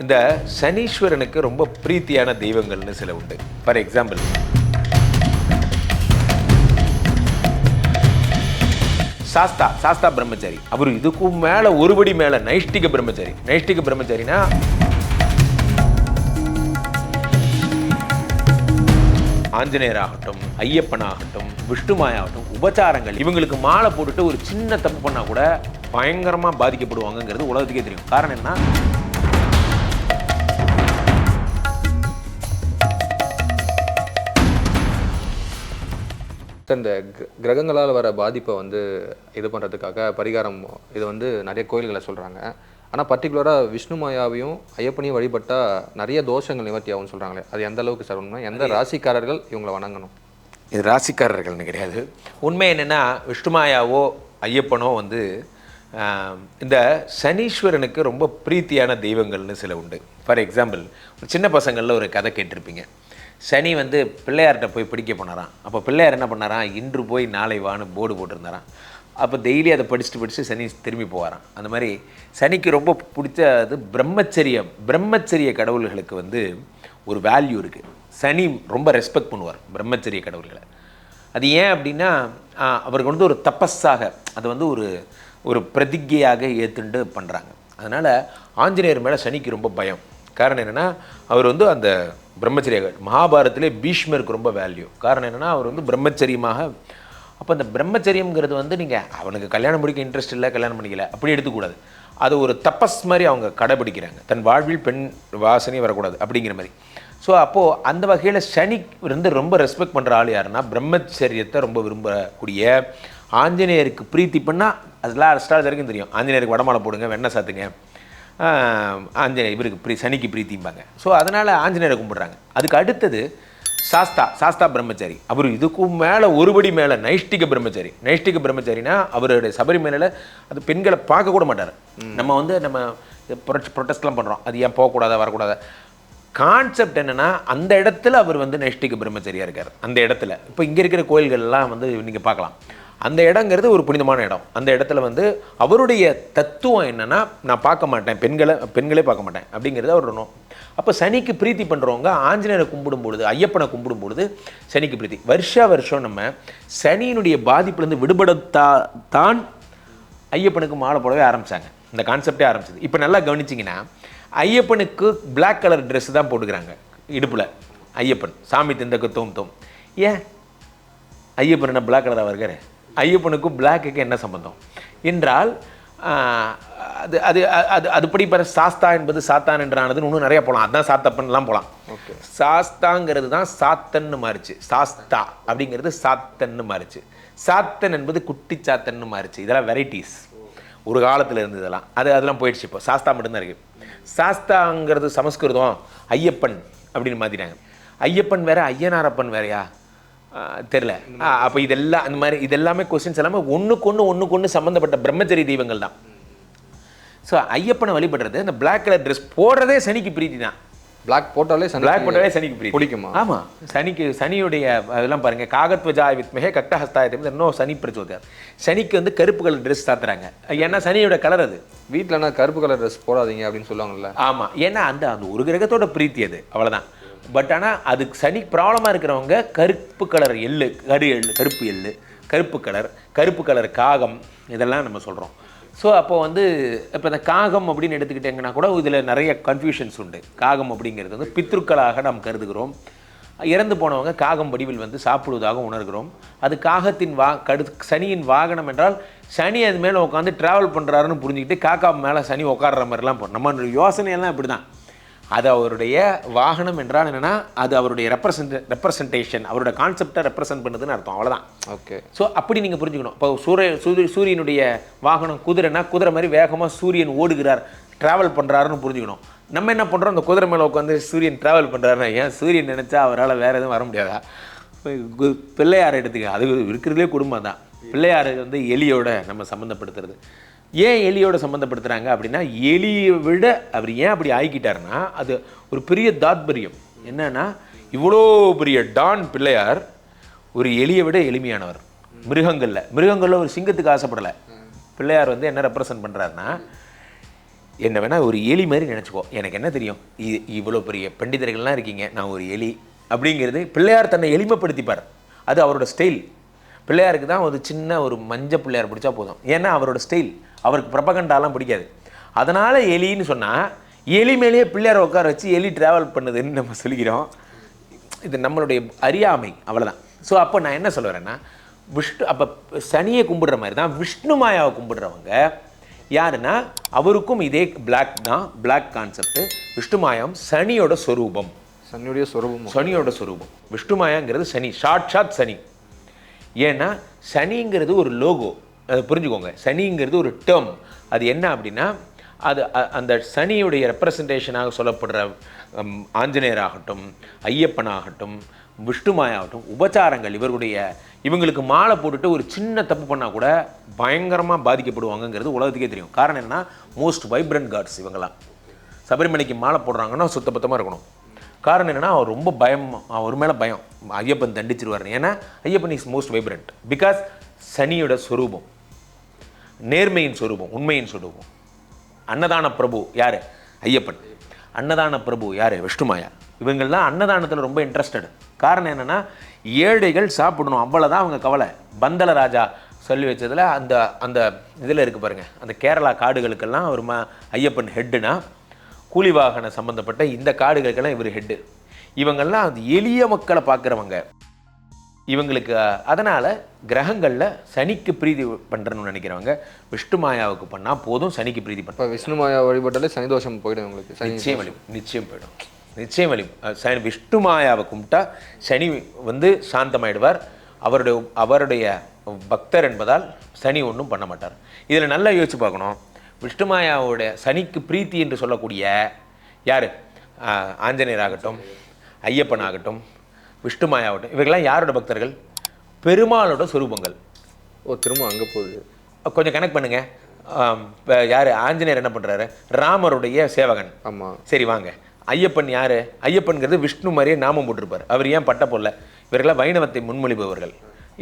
இந்த சனீஸ்வரனுக்கு ரொம்ப பிரீத்தியான தெய்வங்கள்னு சில உண்டு. ஃபார் எக்ஸாம்பிள், சாஸ்தா பிரம்மச்சாரி. அவர் இதுக்கும் மேல ஒருபடி மேல நைஷ்டிக பிரம்மச்சாரி. நைஷ்டிக பிரம்மச்சாரினா ஆஞ்சநேயராகட்டும், ஐயப்பனாகட்டும், விஷ்ணுமாயாகட்டும், உபச்சாரங்கள் இவங்களுக்கு மாலை போட்டுட்டு ஒரு சின்ன தப்பு பண்ணா கூட பயங்கரமா பாதிக்கப்படுவாங்கிறது உலகத்துக்கே தெரியும். காரணம் என்ன? இந்த கிரகங்களால் வர பாதிப்பை இது பண்ணுறதுக்காக பரிகாரம் இது நிறைய கோயில்களை சொல்கிறாங்க. ஆனால் பர்டிகுலராக விஷ்ணுமாயாவையும் ஐயப்பனையும் வழிபட்டால் நிறைய தோஷங்கள் நிவர்த்தி ஆகும்னு சொல்கிறாங்களே, அது எந்த அளவுக்கு சார் உண்மை? எந்த ராசிக்காரர்கள் இவங்களை வணங்கணும்? இது ராசிக்காரர்கள்னு கிடையாது. உண்மை என்னென்னா, விஷ்ணுமாயாவோ ஐயப்பனோ இந்த சனீஸ்வரனுக்கு ரொம்ப பிரீத்தியான தெய்வங்கள்னு சில உண்டு. ஃபார் எக்ஸாம்பிள், சின்ன பசங்களில் ஒரு கதை கேட்டிருப்பீங்க. சனி பிள்ளையார்கிட்ட போய் பிடிக்க போனாராம். அப்போ பிள்ளையார் என்ன பண்ணாராம், இன்று போய் நாளை வான்னு போர்டு போட்டிருந்தாராம். அப்போ டெய்லி அதை படிச்சுட்டு சனி திரும்பி போவாராம். அந்த மாதிரி சனிக்கு ரொம்ப பிடிச்சது பிரம்மச்சரிய கடவுள்களுக்கு ஒரு வேல்யூ இருக்குது. சனி ரொம்ப ரெஸ்பெக்ட் பண்ணுவார் பிரம்மச்சரிய கடவுள்களை. அது ஏன் அப்படின்னா, அவருக்கு ஒரு தபஸாக அது ஒரு பிரதிஜையாக ஏற்றுண்டு பண்ணுறாங்க. அதனால் ஆஞ்சநேயர் மேலே சனிக்கு ரொம்ப பயம். காரணம் என்னென்னா, அவர் அந்த பிரம்மச்சரிய மகாபாரதத்திலே பீஷ்மருக்கு ரொம்ப வேல்யூ. காரணம் என்னென்னா, அவர் பிரம்மச்சரியமாக. அப்போ அந்த பிரம்மச்சரியங்கிறது நீங்கள் அவனுக்கு கல்யாணம் முடிக்க இன்ட்ரெஸ்ட் இல்லை, கல்யாணம் பண்ணிக்கல அப்படி எடுத்துக்கூடாது. அது ஒரு தபஸ் மாதிரி அவங்க கடைபிடிக்கிறாங்க. தன் வாழ்வில் பெண் வாசனை வரக்கூடாது அப்படிங்கிற மாதிரி. ஸோ அப்போது அந்த வகையில் சனி ரொம்ப ரெஸ்பெக்ட் பண்ணுற ஆள் யாருன்னா, பிரம்மச்சரியத்தை ரொம்ப விரும்பக்கூடிய, ஆஞ்சநேயருக்கு பிரீத்தி பண்ணால் அதெல்லாம் அஸ்ட்ராலஜி வரைக்கும் தெரியும். ஆஞ்சநேயருக்கு வடமாலை போடுங்க, வெண்ணெய் சாத்துங்க, ஆஞ்சநேயர் இவருக்கு சனிக்கு பிரீத்திம்பாங்க. ஸோ அதனால் ஆஞ்சநேயரை கும்பிட்றாங்க. அதுக்கு அடுத்தது சாஸ்தா பிரம்மச்சாரி. அவர் இதுக்கும் மேலே ஒருபடி மேலே நைஷ்டிக பிரம்மச்சாரி. நைஷ்டிக பிரம்மச்சாரினா அவருடைய சபரிமலையில் அது பெண்களை பார்க்க கூட மாட்டார். நம்ம ப்ரொட்டஸ்ட்லாம் பண்ணுறோம், அது ஏன் போகக்கூடாதா வரக்கூடாதா. கான்செப்ட் என்னென்னா, அந்த இடத்துல அவர் நைஷ்டிக பிரம்மச்சாரியாக இருக்கார். அந்த இடத்துல இப்போ இங்கே இருக்கிற கோயில்கள்லாம் நீங்கள் பார்க்கலாம். அந்த இடங்கிறது ஒரு புனிதமான இடம். அந்த இடத்துல அவருடைய தத்துவம் என்னென்னா, நான் பார்க்க மாட்டேன், பெண்களே பார்க்க மாட்டேன் அப்படிங்கிறது அவர் ஒன்றும். அப்போ சனிக்கு பிரீத்தி பண்ணுறவங்க ஆஞ்சநேயரை கும்பிடும்பொழுது, ஐயப்பனை கும்பிடும்பொழுது சனிக்கு பிரீத்தி. வருஷம் நம்ம சனியினுடைய பாதிப்புலேருந்து விடுபடத்தான் ஐயப்பனுக்கு மாலை போடவே ஆரம்பித்தாங்க. இந்த கான்செப்டே ஆரம்பிச்சது. இப்போ நல்லா கவனிச்சிங்கன்னா, ஐயப்பனுக்கு பிளாக் கலர் ட்ரெஸ் தான் போட்டுக்கிறாங்க இடுப்பில். ஐயப்பன் சாமி திந்தக்கு தோம். ஏன் ஐயப்பன் என்ன பிளாக் கலராக இருக்காரு? ஐயப்பனுக்கும் பிளாக்குக்கு என்ன சம்பந்தம் என்றால், அது அது அது அதுபடி சாஸ்தா என்பது சாத்தான் என்றானதுன்னு இன்னும் நிறையா போகலாம். அதுதான் சாத்தப்பன்லாம் போகலாம். ஓகே, சாஸ்தாங்கிறது தான் சாத்தன்னு மாறிச்சு. சாஸ்தா அப்படிங்கிறது சாத்தன்னு மாறிச்சு. சாத்தன் என்பது குட்டி சாத்தன்னு மாறிச்சு. இதெல்லாம் வெரைட்டிஸ் ஒரு காலத்தில் இருந்து இதெல்லாம் அதெல்லாம் போயிடுச்சு. இப்போ சாஸ்தா மட்டும்தான் இருக்குது. சாஸ்தாங்கிறது சமஸ்கிருதம், ஐயப்பன் அப்படின்னு மாற்றிட்டாங்க. ஐயப்பன் வேற, ஐயனாரப்பன் வேறையா தெரில. அப்போ இதெல்லாம் அந்த மாதிரி இதெல்லாமே கொஸ்டின்ஸ் எல்லாமே ஒன்றுக்கு சம்மந்தப்பட்ட பிரம்மச்சரி தெய்வங்கள் தான். ஸோ ஐயப்பனை வழிபடுறது, அந்த பிளாக் கலர் ட்ரெஸ் போடுறதே சனிக்கு பிரீத்தி தான். பிளாக் போட்டாலே சனிக்கு பிரீத்தி பிடிக்குமா? ஆமாம், சனியுடைய அதெல்லாம் பாருங்கள். காகத்வஜாய வித்மஹே கக்டஹஸ்தாய இன்னும் சனி பிரச்சோதயார். சனிக்கு கருப்பு கலர் ட்ரெஸ் சாத்துறாங்க. ஏன்னா சனியோட கலர் அது. வீட்டிலனா கருப்பு கலர் ட்ரெஸ் போடாதீங்க அப்படின்னு சொல்லுவாங்கல்ல. ஆமாம், ஏன்னா அந்த ஒரு கிரகத்தோட பிரீத்தி அது, அவ்வளோதான். பட் ஆனால் அதுக்கு சனி ப்ராப்ளமாக இருக்கிறவங்க கருப்பு கலர் எள்ளு, கருப்பு எள்ளு, கருப்பு கலர் காகம், இதெல்லாம் நம்ம சொல்கிறோம். ஸோ அப்போது இப்போ இந்த காகம் அப்படின்னு எடுத்துக்கிட்டிங்கன்னா கூட இதில் நிறைய கன்ஃபியூஷன்ஸ் உண்டு. காகம் அப்படிங்கிறது பித்ருக்களாக நாம் கருதுகிறோம். இறந்து போனவங்க காகம் வடிவில் சாப்பிடுவதாக உணர்கிறோம். அது காகத்தின் சனியின் வாகனம் என்றால், சனி அது மேலே உட்காந்து ட்ராவல் பண்ணுறாருன்னு புரிஞ்சுக்கிட்டு காக்கா மேலே சனி உட்கார்ற மாதிரிலாம் போகிறோம். நம்ம யோசனையெல்லாம் இப்படி தான். அது அவருடைய வாகனம் என்றால் என்னென்னா, அது அவருடைய ரெப்ரசன்டேஷன், அவருடைய கான்செப்டை ரெப்ரசன்ட் பண்ணுதுன்னு அர்த்தம், அவ்வளோதான். ஓகே, ஸோ அப்படி நீங்கள் புரிஞ்சுக்கணும். இப்போ சூரியனுடைய வாகனம் குதிரைனா, குதிரை மாதிரி வேகமாக சூரியன் ஓடுகிறார், ட்ராவல் பண்ணுறாருன்னு புரிஞ்சுக்கணும். நம்ம என்ன பண்ணுறோம், அந்த குதிரை மேலே உட்காந்து சூரியன் ட்ராவல் பண்ணுறாருன்னா, ஏன் சூரியன் நினச்சா அவரால் வேறு எதுவும் வர முடியாதா? பிள்ளையார் எடுத்துக்க, அது இருக்கிறதுலே குடும்பம் தான். பிள்ளையார் எலியோட நம்ம சம்மந்தப்படுத்துறது. ஏன் எலியோட சம்மந்தப்படுத்துகிறாங்க அப்படின்னா, எலியை விட அவர் ஏன் அப்படி ஆகிக்கிட்டாருன்னா, அது ஒரு பெரிய தாத்பரியம் என்னன்னா, இவ்வளோ பெரிய டான் பிள்ளையார் ஒரு எலியை விட எளிமையானவர். மிருகங்களில் ஒரு சிங்கத்துக்கு ஆசைப்படலை. பிள்ளையார் என்ன ரெப்ரசன்ட் பண்ணுறாருன்னா, என்ன வேணால் ஒரு எலி மாதிரி நினச்சிக்கோ, எனக்கு என்ன தெரியும், இவ்வளோ பெரிய பண்டிதர்கள்லாம் இருக்கீங்க, நான் ஒரு எலி அப்படிங்கிறது பிள்ளையார் தன்னை எளிமைப்படுத்திப்பார். அது அவரோட ஸ்டைல். பிள்ளையாருக்கு தான் ஒரு சின்ன ஒரு மஞ்சள் பிள்ளையார் பிடிச்சா போதும், ஏன்னா அவரோட ஸ்டைல். அவருக்கு பிரபகண்டாலாம் பிடிக்காது. அதனால் எலின்னு சொன்னால் எலி மேலேயே பிள்ளையாரை உட்கார வச்சு எலி ட்ராவல் பண்ணுதுன்னு நம்ம சொல்லிக்கிறோம். இது நம்மளுடைய அறியாமை, அவ்வளோதான். ஸோ அப்போ நான் என்ன சொல்ல வரேன்னா, அப்போ சனியை கும்பிடுற மாதிரி தான் விஷ்ணு மாயாவை கும்பிடுறவங்க யாருன்னா, அவருக்கும் இதே பிளாக் தான், பிளாக் கான்செப்ட். விஷ்ணு மாயம் சனியோட சொரூபம், சனியோட சொரூபம். விஷ்ணு மாயாங்கிறது சனி, சாட்சாத் சனி. ஏன்னா சனிங்கிறது ஒரு லோகோ, அதை புரிஞ்சுக்கோங்க. சனிங்கிறது ஒரு டேர்ம். அது என்ன அப்படின்னா, அது அந்த சனியுடைய ரெப்ரசன்டேஷனாக சொல்லப்படுற ஆஞ்சநேயராகட்டும், ஐயப்பனாகட்டும், விஷ்ணுமாயாகட்டும், உபச்சாரங்கள், இவங்களுக்கு மாலை போட்டுட்டு ஒரு சின்ன தப்பு பண்ணால் கூட பயங்கரமாக பாதிக்கப்படுவாங்கங்கிறது உலகத்துக்கே தெரியும். காரணம் என்னென்னா, மோஸ்ட் வைப்ரண்ட் காட்ஸ் இவங்கெல்லாம். சபரிமலைக்கு மாலை போடுறாங்கன்னா சுத்தபத்தமாக இருக்கணும். காரணம் என்னென்னா, அவர் ரொம்ப பயம், அவர் மேலே பயம், ஐயப்பன் தண்டிச்சிருவார். ஏன்னா Ayyappan is most vibrant. Because சனியோட ஸ்வரூபம், நேர்மையின் ஸ்வரூபம், உண்மையின் ஸ்வரூபம். அன்னதான பிரபு யார்? ஐயப்பன். அன்னதான பிரபு யார்? விஷ்ணுமாயா. இவங்கள்லாம் அன்னதானத்தில் ரொம்ப இன்ட்ரெஸ்டட். காரணம் என்னென்னா, ஏழைகள் சாப்பிடணும், அவ்வளோதான் அவங்க கவலை. பந்தல ராஜா சொல்லி வச்சதில் அந்த அந்த இதில் இருக்குது பாருங்கள், அந்த கேரளா காடுகளுக்கெல்லாம் ஒரு ஐயப்பன் ஹெட்டுனா, கூலி வாகன சம்மந்தப்பட்ட இந்த காடுகளுக்கெல்லாம் இவர் ஹெட்டு. இவங்கள்லாம் அந்த எளிய மக்களை பார்க்குறவங்க இவங்களுக்கு. அதனால் கிரகங்களில் சனிக்கு பிரீதி பண்ணுறணும்னு நினைக்கிறவங்க விஷ்ணு மாயாவுக்கு பண்ணால் போதும், சனிக்கு பிரீதி பண்ண. இப்போ விஷ்ணு மாயா வழிபட்டாலே சனி தோஷம் போயிடும் உங்களுக்கு. நிச்சயம் வழி, நிச்சயம் போயிடும், நிச்சயம் வழி. சனி விஷ்ணு மாயாவை கும்பிட்டா சனி சாந்தமாயிடுவார். அவருடைய பக்தர் என்பதால் சனி ஒன்றும் பண்ண மாட்டார். இதில் நல்லா யோசிச்சு பார்க்கணும். விஷ்ணு மாயாவோடைய சனிக்கு பிரீத்தி என்று சொல்லக்கூடிய யார்? ஆஞ்சநேயராகட்டும், ஐயப்பன் ஆகட்டும், விஷ்ணு மாயாவட்டும், இவர்கள்லாம் யாரோட பக்தர்கள்? பெருமாளோட சொரூபங்கள். திரும்ப அங்கே போகுது. கொஞ்சம் கனெக்ட் பண்ணுங்க. யார்? ஆஞ்சநேயர் என்ன பண்ணுறாரு? ராமருடைய சேவகன். ஆமாம். சரி வாங்க. ஐயப்பன் யார்? ஐயப்பன்கிறது விஷ்ணு மாதிரியே நாமம் போட்டிருப்பார். அவர் ஏன் பட்ட போடல? இவர்களாம் வைணவத்தை முன்மொழிபவர்கள்.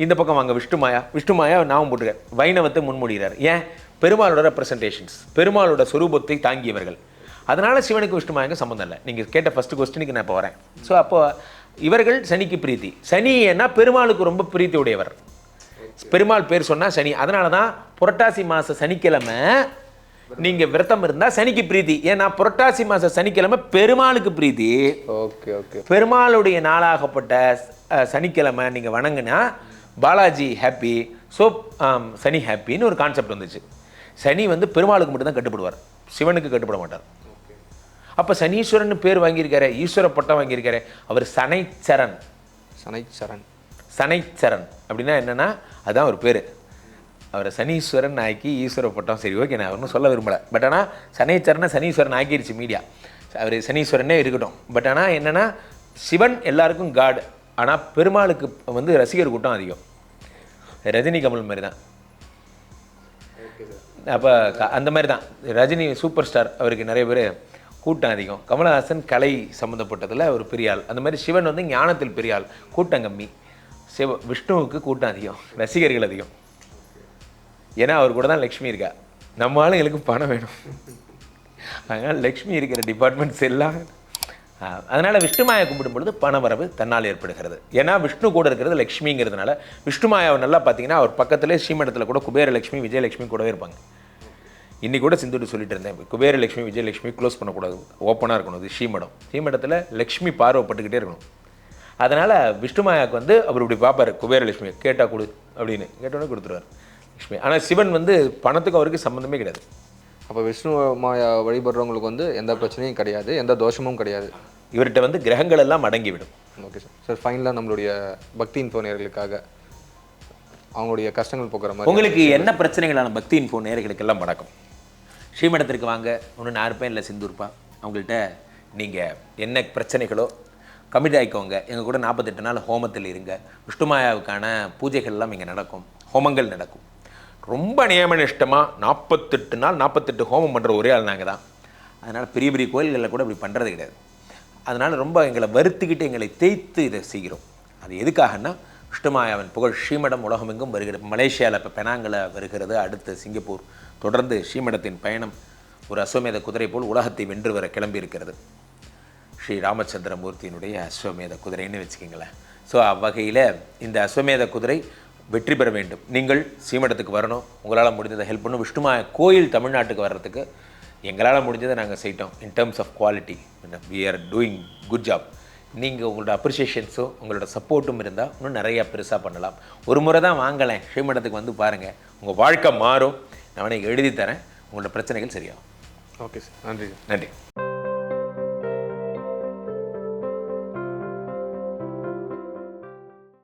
இந்த பக்கம் வாங்க, விஷ்ணு மாயா நாமம் போட்டிருக்கார், வைணவத்தை முன்மொழிகிறார். ஏன்? பெருமாளோட ரெப்ரசன்டேஷன்ஸ், பெருமாளோட சொரூபத்தை தாங்கியவர்கள். அதனால் சிவனுக்கு விஷ்ணு மாயாங்க சம்மந்தம் இல்லை. நீங்கள் கேட்ட ஃபஸ்ட்டு கொஸ்டினுக்கு நான் இப்போ வரேன். ஸோ அப்போ இவர்கள் சனிக்கு பிரீத்தி. சனி ஏன்னா பெருமாளுக்கு ரொம்ப பிரீத்தி உடையவர். பெருமாள் பேர் சொன்னால் சனி. அதனால தான் புரட்டாசி மாத சனிக்கிழமை நீங்கள் விரதம் இருந்தால் சனிக்கு பிரீத்தி. ஏன்னா புரட்டாசி மாத சனிக்கிழமை பெருமாளுக்கு பிரீத்தி. Okay okay. பெருமாளுடைய நாளாகப்பட்ட சனிக்கிழமை நீங்கள் வணங்கினா பாலாஜி ஹாப்பி, ஸோ சனி ஹாப்பின்னு ஒரு கான்செப்ட் வந்துச்சு. சனி பெருமாளுக்கு மட்டும்தான் கட்டுப்படுவார், சிவனுக்கு கட்டுப்பட மாட்டார். அப்போ சனீஸ்வரன் பேர் வாங்கியிருக்காரு, ஈஸ்வர பட்டம் வாங்கியிருக்காரு. அவர் சனைச்சரன். சனைச்சரன் அப்படின்னா என்னென்னா, அதுதான் ஒரு பேர். அவரை சனீஸ்வரன் ஆக்கி ஈஸ்வர பட்டம். சரி ஓகே, நான் ஒன்றும் சொல்ல விரும்பலை. பட் ஆனால் சனீஸ்வரன் ஆக்கிடுச்சு மீடியா. அவர் சனீஸ்வரனே இருக்கட்டும். பட் ஆனால் என்னென்னா, சிவன் எல்லாருக்கும் காட். ஆனால் பெருமாளுக்கு ரசிகர் கூட்டம் அதிகம். ரஜினி கமல் மாதிரி தான். அப்போ அந்த மாதிரி தான் ரஜினி சூப்பர் ஸ்டார், அவருக்கு நிறைய பேர் கூட்டம் அதிகம். கமலஹாசன் கலை சம்மந்தப்பட்டதில் ஒரு பெரிய ஆள். அந்த மாதிரி சிவன் ஞானத்தில் பெரிய ஆள், கூட்டம் கம்மி. விஷ்ணுவுக்கு கூட்டம் அதிகம், ரசிகர்கள் அதிகம். ஏன்னா அவர் கூட தான் லக்ஷ்மி இருக்கா. நம்ம ஆளுங்களுக்கு பணம் வேணும், அதனால் லக்ஷ்மி இருக்கிற டிபார்ட்மெண்ட்ஸ் எல்லாம். அதனால் விஷ்ணு மாயா கும்பிடும் பொழுது பண வரவு தன்னால் ஏற்படுகிறது. ஏன்னா விஷ்ணு கூட இருக்கிறது லக்ஷ்மிங்கிறதுனால. விஷ்ணு மாயாவை நல்லா பார்த்தீங்கன்னா, அவர் பக்கத்துலேயே ஸ்ரீமடத்தில் கூட குபேரலட்சுமி, விஜயலட்சுமி கூடவே இருப்பாங்க. இன்றைக்கி கூட சிந்துட்டு சொல்லிட்டு இருந்தேன், குபேரலட்சுமி விஜயலட்சுமி க்ளோஸ் பண்ணக்கூடாது, ஓப்பனாக இருக்கணும். இது ஸ்ரீமடத்தில் லக்ஷ்மி பார்வைப்பட்டுக்கிட்டே இருக்கணும். அதனால் விஷ்ணு மாயாவுக்கு அவர் இப்படி பார்ப்பார், குபேரலட்சுமி கேட்டால் கொடு அப்படின்னு கேட்டோன்னே கொடுத்துருவார் லக்ஷ்மி. ஆனால் சிவன் பணத்துக்கு அவருக்கு சம்மந்தமே கிடையாது. அப்போ விஷ்ணு மாயா வழிபடுறவங்களுக்கு எந்த பிரச்சனையும் கிடையாது, எந்த தோஷமும் கிடையாது. இவர்கிட்ட கிரகங்கள் எல்லாம் அடங்கிவிடும். Okay sir. சார் ஃபைனலாக நம்மளுடைய பக்தி இன்ஃபோ நேயர்களுக்காக அவங்களுடைய கஷ்டங்கள் போக்குற மாதிரி உங்களுக்கு என்ன பிரச்சனைகளான பக்தி இன்ஃபோ நேயர்களுக்கெல்லாம் வணக்கம். ஸ்ரீமடத்திற்கு வாங்க, ஒன்றும் நான் இருப்பேன் இல்லை சிந்துருப்பா. அவங்கள்ட்ட நீங்கள் என்ன பிரச்சனைகளோ கமிட் ஆகிக்கோங்க. எங்கள் கூட 48 நாள் ஹோமத்தில் இருங்க. விஷ்ணுமாயாவுக்கான பூஜைகள்லாம் இங்கே நடக்கும், ஹோமங்கள் நடக்கும். ரொம்ப நியமனிஷ்டமாக 48 நாள் 48 ஹோமம் பண்ணுற ஒரே ஆள் நாங்கள் தான். அதனால் பெரிய பெரிய கோயில்களில் கூட இப்படி பண்ணுறது கிடையாது. அதனால் ரொம்ப எங்களை வருத்திக்கிட்டு எங்களை தேய்த்து இதை செய்கிறோம். அது எதுக்காகன்னா, விஷ்ணுமாயாவின் புகழ் ஸ்ரீமடம் உலகமெங்கும் வருகிறது. மலேசியாவில் இப்போ பெனாங்கில் வருகிறது, அடுத்து சிங்கப்பூர், தொடர்ந்து ஸ்ரீமடத்தின் பயணம் ஒரு அஸ்வமேத குதிரை போல் உலகத்தை வென்று வர கிளம்பி இருக்கிறது. ஸ்ரீ ராமச்சந்திரமூர்த்தியினுடைய அஸ்வமேத குதிரைன்னு வச்சுக்கிங்களேன். ஸோ அவ்வகையில் இந்த அஸ்வமேத குதிரை வெற்றி பெற வேண்டும். நீங்கள் ஸ்ரீமடத்துக்கு வரணும், உங்களால் முடிஞ்சதை ஹெல்ப் பண்ணணும். விஷ்ணுமாயா கோயில் தமிழ்நாட்டுக்கு வர்றதுக்கு எங்களால் முடிஞ்சதை நாங்கள் செய்யிட்டோம். In terms of quality we are doing good job. நீங்கள் உங்களோட அப்ரிஷியேஷன்ஸோ உங்களோட சப்போர்ட்டும் இருந்தால் இன்னும் நிறையா பெருசாக பண்ணலாம். ஒரு முறை தான் வாங்கலேன், ஸ்ரீமடத்துக்கு வந்து பாருங்கள், உங்கள் வாழ்க்கை மாறும். நான் எழுதி தரேன், உங்களோட பிரச்சனைகள் சரியாகும். ஓகே சார், நன்றி. நன்றி.